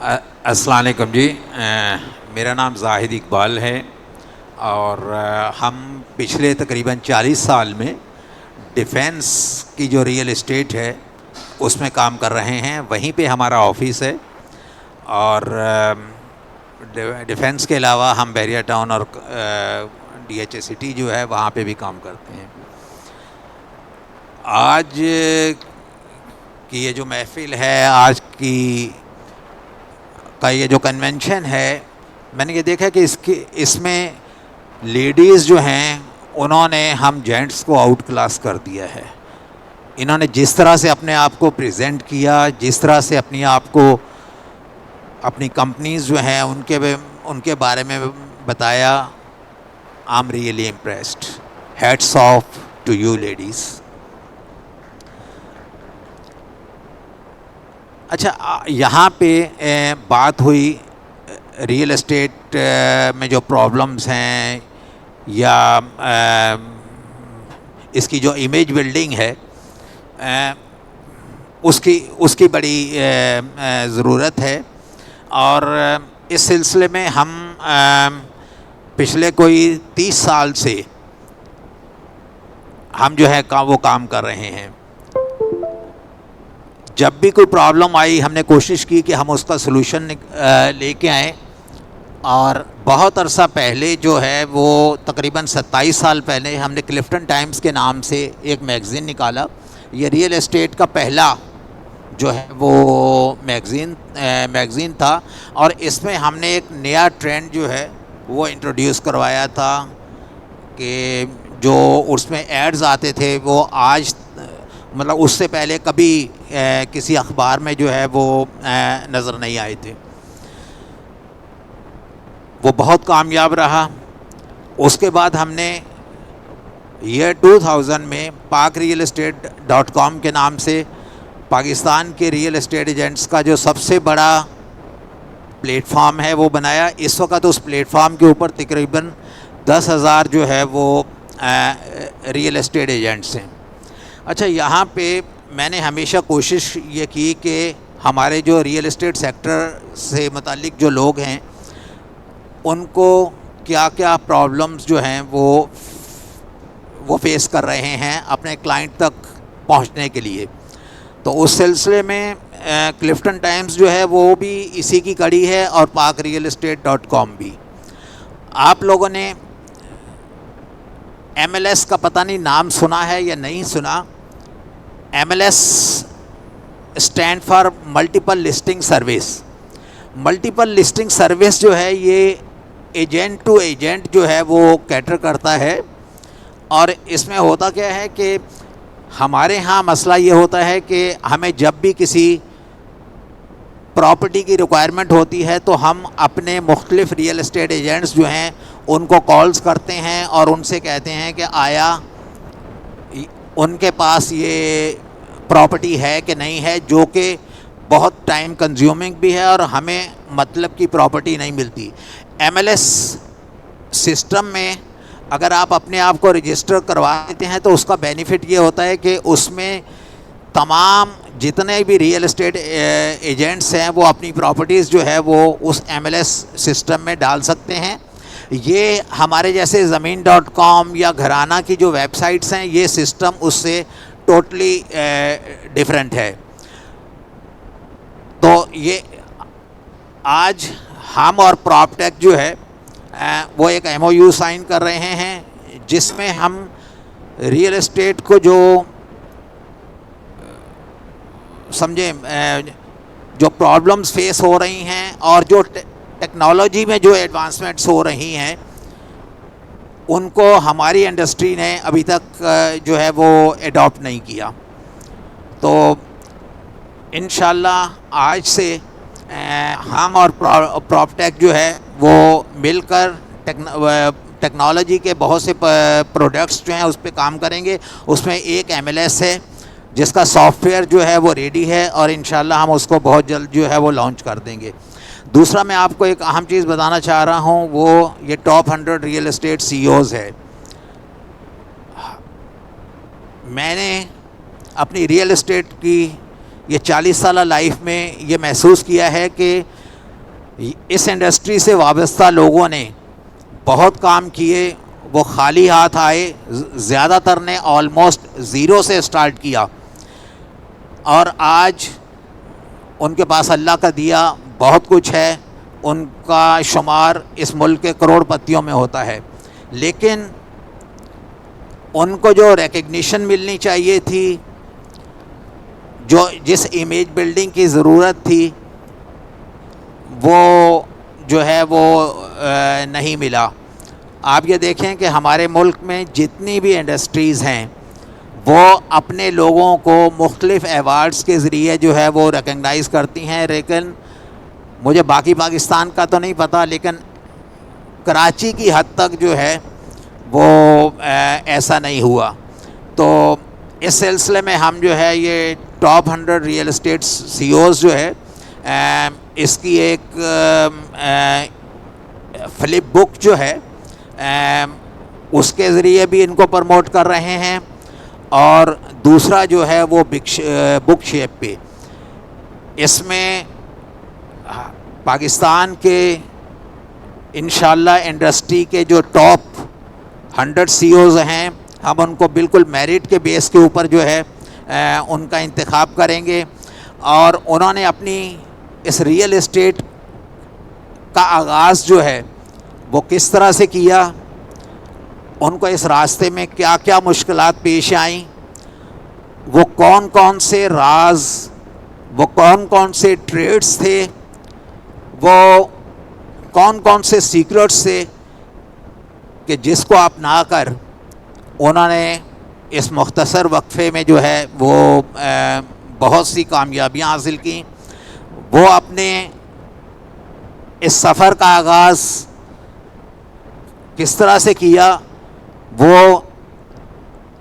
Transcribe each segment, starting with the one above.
السلام علیکم جی. میرا نام زاہد اقبال ہے اور ہم پچھلے تقریباً 40 سال میں ڈیفینس کی جو ریئل اسٹیٹ ہے اس میں کام کر رہے ہیں. وہیں پہ ہمارا آفس ہے اور ڈیفینس کے علاوہ ہم بحریہ ٹاؤن اور ڈی ایچ اے سٹی جو ہے وہاں پہ بھی کام کرتے ہیں. آج کی یہ جو محفل ہے، آج کی کا یہ جو کنونشن ہے، میں نے یہ دیکھا کہ اس میں لیڈیز جو ہیں انہوں نے ہم جینٹس کو آؤٹ کلاس کر دیا ہے. انہوں نے جس طرح سے اپنے آپ کو پریزنٹ کیا، جس طرح سے اپنی آپ کو اپنی کمپنیز جو ہیں ان کے بارے میں بتایا، I am really impressed. Hats of two you ladies. اچھا، یہاں پہ بات ہوئی ریئل اسٹیٹ میں جو پرابلمز ہیں یا اس کی جو امیج بلڈنگ ہے اس کی بڑی ضرورت ہے. اور اس سلسلے میں ہم پچھلے کوئی 30 سال سے ہم جو ہے وہ کام کر رہے ہیں. جب بھی کوئی پرابلم آئی ہم نے کوشش کی کہ ہم اس کا سلوشن لے کے آئیں. اور بہت عرصہ پہلے جو ہے وہ تقریباً 27 سال پہلے ہم نے کلفٹن ٹائمز کے نام سے ایک میگزین نکالا. یہ ریئل اسٹیٹ کا پہلا جو ہے وہ میگزین تھا اور اس میں ہم نے ایک نیا ٹرینڈ جو ہے وہ انٹروڈیوس کروایا تھا کہ جو اس میں ایڈز آتے تھے وہ آج مطلب اس سے پہلے کبھی کسی اخبار میں جو ہے وہ نظر نہیں آئے تھے. وہ بہت کامیاب رہا. اس کے بعد ہم نے ایئر 2000 میں pakrealestate.com کے نام سے پاکستان کے ریئل اسٹیٹ ایجنٹس کا جو سب سے بڑا پلیٹ فارم ہے وہ بنایا. اس وقت اس پلیٹ فارم کے اوپر تقریباً 10,000 جو ہے وہ ریئل اسٹیٹ ایجنٹس ہیں. اچھا، یہاں پہ میں نے ہمیشہ کوشش یہ کی کہ ہمارے جو ریئل اسٹیٹ سیکٹر سے متعلق جو لوگ ہیں ان کو کیا کیا پرابلمز جو ہیں وہ فیس کر رہے ہیں اپنے کلائنٹ تک پہنچنے کے لیے. تو اس سلسلے میں کلفٹن ٹائمز جو ہے وہ بھی اسی کی کڑی ہے اور pakrealestate.com بھی. آپ لوگوں نے MLS کا پتہ نہیں نام سنا ہے یا نہیں سنا. MLS stand for multiple listing service. Multiple listing service جو ہے یہ ایجنٹ ٹو ایجنٹ جو ہے وہ کیٹر کرتا ہے. اور اس میں ہوتا کیا ہے کہ ہمارے ہاں مسئلہ یہ ہوتا ہے کہ ہمیں جب بھی کسی پراپرٹی کی ریکوائرمنٹ ہوتی ہے تو ہم اپنے مختلف ریئل اسٹیٹ ایجنٹس جو ہیں ان کو کالز کرتے ہیں اور ان سے کہتے ہیں کہ آیا ان کے پاس یہ پراپرٹی ہے کہ نہیں ہے، جو کہ بہت ٹائم کنزیومنگ بھی ہے اور ہمیں مطلب کی پراپرٹی نہیں ملتی. MLS سسٹم میں اگر آپ اپنے آپ کو رجسٹر کروا دیتے ہیں تو اس کا بینیفٹ یہ ہوتا ہے کہ اس میں تمام جتنے بھی ریئل اسٹیٹ ایجنٹس ہیں وہ اپنی پراپرٹیز جو ہے وہ اس MLS سسٹم میں ڈال سکتے ہیں. یہ ہمارے جیسے زمین.com یا گھرانہ کی جو ویب سائٹس ہیں یہ سسٹم اس سے ٹوٹلی ڈیفرنٹ ہے. تو یہ آج ہم اور PropTech جو ہے وہ ایک MOU سائن کر رہے ہیں جس میں ہم ریئل اسٹیٹ کو جو سمجھیں جو پرابلمز فیس ہو رہی ہیں اور جو ٹیکنالوجی میں جو ایڈوانسمنٹس ہو رہی ہیں ان کو ہماری انڈسٹری نے ابھی تک جو ہے وہ ایڈاپٹ نہیں کیا. تو انشاءاللہ آج سے ہم اور PropTech جو ہے وہ مل کر ٹیکنالوجی کے بہت سے پروڈکٹس جو ہیں اس پہ کام کریں گے. اس میں ایک MLS ہے جس کا سافٹ ویئر جو ہے وہ ریڈی ہے اور انشاءاللہ ہم اس کو بہت جلد جو ہے وہ لانچ کر دیں گے. دوسرا میں آپ کو ایک اہم چیز بتانا چاہ رہا ہوں، وہ یہ ٹاپ 100 ریئل اسٹیٹ CEOs ہے. میں نے اپنی ریئل اسٹیٹ کی یہ 40 سالہ لائف میں یہ محسوس کیا ہے کہ اس انڈسٹری سے وابستہ لوگوں نے بہت کام کیے، وہ خالی ہاتھ آئے، زیادہ تر نے آلموسٹ زیرو سے اسٹارٹ کیا، اور آج ان کے پاس اللہ کا دیا بہت کچھ ہے، ان کا شمار اس ملک کے کروڑ پتیوں میں ہوتا ہے، لیکن ان کو جو ریکگنیشن ملنی چاہیے تھی، جس امیج بلڈنگ کی ضرورت تھی، وہ جو ہے وہ نہیں ملا۔ آپ یہ دیکھیں کہ ہمارے ملک میں جتنی بھی انڈسٹریز ہیں وہ اپنے لوگوں کو مختلف ایوارڈز کے ذریعے جو ہے وہ ریکگنائز کرتی ہیں، لیکن مجھے باقی پاکستان کا تو نہیں پتہ، لیکن کراچی کی حد تک جو ہے وہ ایسا نہیں ہوا۔ تو اس سلسلے میں ہم جو ہے یہ top 100 real estate CEOs جو ہے اس کی ایک فلپ بک جو ہے اس کے ذریعے بھی ان کو پروموٹ کر رہے ہیں، اور دوسرا جو ہے وہ بک شیپ پہ، اس میں پاکستان کے انشاءاللہ انڈسٹری کے جو ٹاپ 100 سی اوز ہیں، ہم ان کو بالکل میرٹ کے بیس کے اوپر جو ہے ان کا انتخاب کریں گے، اور انہوں نے اپنی اس ریئل اسٹیٹ کا آغاز جو ہے وہ کس طرح سے کیا، ان کو اس راستے میں کیا کیا مشکلات پیش آئیں، وہ کون کون سے راز، وہ کون کون سے ٹریڈس تھے، وہ کون کون سے سیکرٹس تھے کہ جس کو اپنا کر انہوں نے اس مختصر وقفے میں جو ہے وہ بہت سی کامیابیاں حاصل کیں۔ وہ اپنے اس سفر کا آغاز کس طرح سے کیا، وہ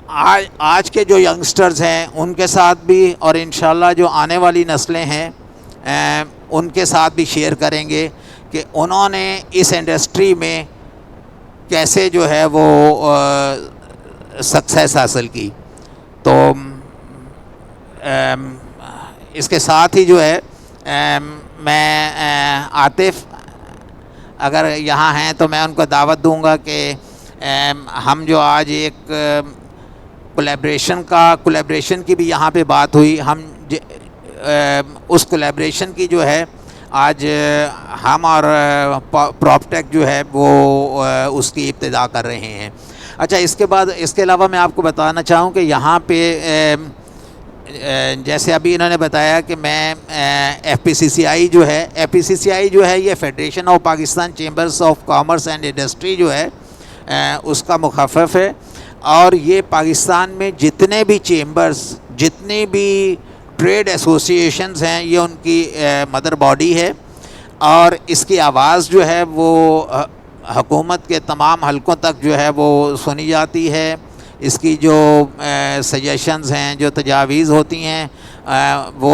آج کے جو ینگسٹرز ہیں ان کے ساتھ بھی، اور انشاءاللہ جو آنے والی نسلیں ہیں ان کے ساتھ بھی شیئر کریں گے کہ انہوں نے اس انڈسٹری میں کیسے جو ہے وہ سکسیس حاصل کی۔ تو اس کے ساتھ ہی جو ہے میں عاطف اگر یہاں ہیں تو میں ان کو دعوت دوں گا کہ ہم جو آج ایک کولیبریشن کی بھی یہاں پہ بات ہوئی، ہم اس کولیبریشن کی جو ہے آج ہم اور پراپٹیک جو ہے وہ اس کی ابتدا کر رہے ہیں۔ اچھا، اس کے علاوہ میں آپ کو بتانا چاہوں کہ یہاں پہ جیسے ابھی انہوں نے بتایا کہ میں ایف پی سی سی آئی جو ہے یہ federation of Pakistan chambers of commerce and industry جو ہے اس کا مخفف ہے، اور یہ پاکستان میں جتنے بھی چیمبرز، جتنے بھی ٹریڈ ایسوسیشنز ہیں، یہ ان کی مدر باڈی ہے، اور اس کی آواز جو ہے وہ حکومت کے تمام حلقوں تک جو ہے وہ سنی جاتی ہے۔ اس کی جو سجیشنز ہیں، جو تجاویز ہوتی ہیں، وہ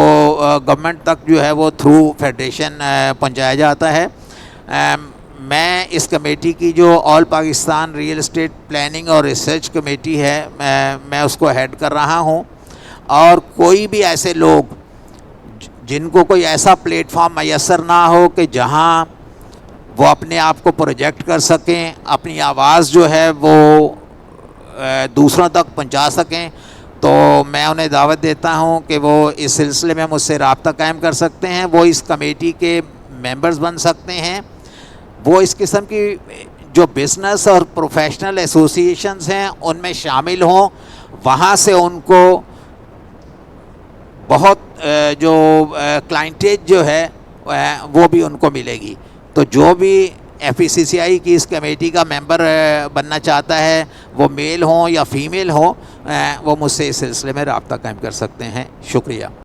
گورنمنٹ تک جو ہے وہ تھرو فیڈریشن پہنچایا جاتا ہے۔ میں اس کمیٹی کی جو آل پاکستان ریئل اسٹیٹ پلاننگ اور ریسرچ کمیٹی ہے، میں اس کو ہیڈ کر رہا ہوں، اور کوئی بھی ایسے لوگ جن کو کوئی ایسا پلیٹ فارم میسر نہ ہو کہ جہاں وہ اپنے آپ کو پروجیکٹ کر سکیں، اپنی آواز جو ہے وہ دوسروں تک پہنچا سکیں، تو میں انہیں دعوت دیتا ہوں کہ وہ اس سلسلے میں مجھ سے رابطہ قائم کر سکتے ہیں، وہ اس کمیٹی کے ممبرز بن سکتے ہیں، وہ اس قسم کی جو بزنس اور پروفیشنل ایسوسیشنز ہیں ان میں شامل ہوں، وہاں سے ان کو بہت جو کلائنٹیج جو ہے وہ بھی ان کو ملے گی۔ تو جو بھی ایف پی سی سی آئی کی اس کمیٹی کا ممبر بننا چاہتا ہے، وہ میل ہوں یا فیمیل ہوں، وہ مجھ سے اس سلسلے میں رابطہ قائم کر سکتے ہیں۔ شکریہ۔